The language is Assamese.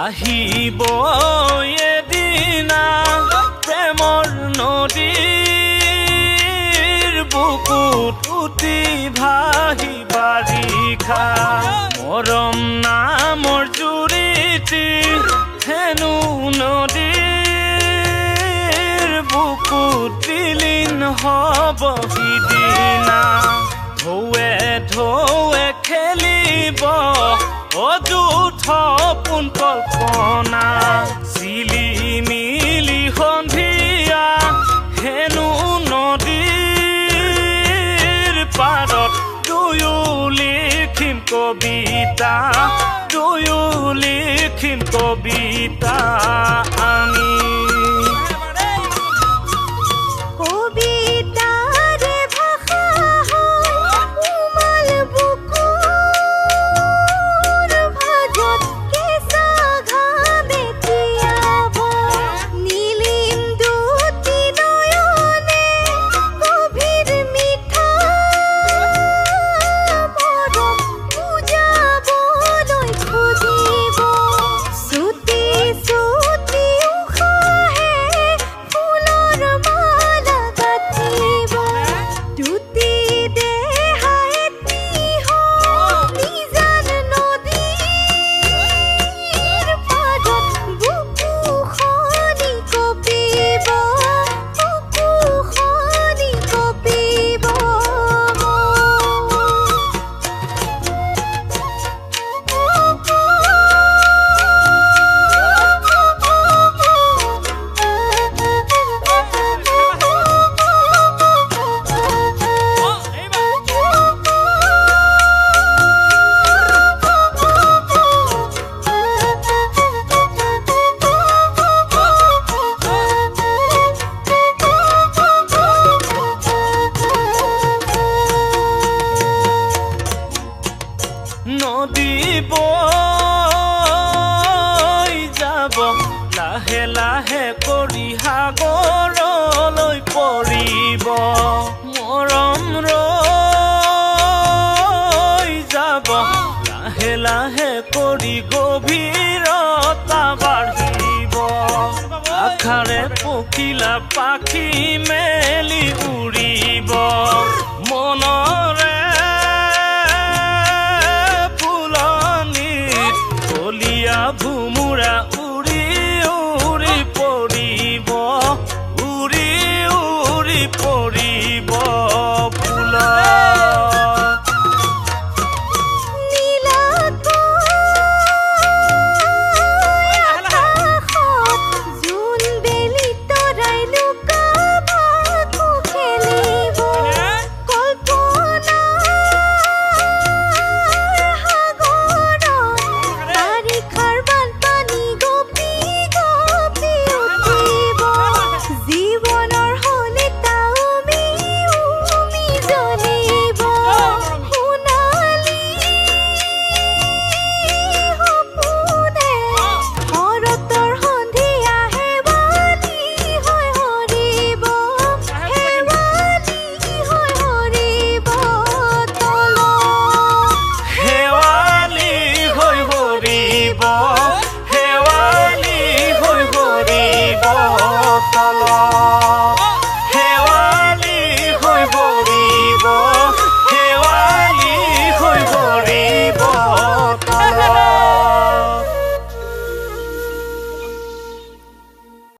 আহিব এদিনা প্ৰেমৰ নদীৰ বুকুত উটি ভাহি বাৰিষা মৰম নামৰ জুৰিটি হেনো নদীৰ বুকুত বিলীন হ'ব সিদিনা ঢৌৱে ঢৌৱে খেলিব অযুথ পোন কল্পনা চিলি মিলি সন্ধিয়া হেনো নদীৰ পাৰত দুয়ো লিখিম কবিতা দুয়ো লিখিম কবিতা আমি নদী বৈ যাব লাহে লাহে কৰি সাগৰলৈ পৰিব মৰম ৰৈ যাব লাহে লাহে কৰি গভীৰতা বাঢ়িব আশাৰে পখিলা পাখি মেলি উৰিব মনৰে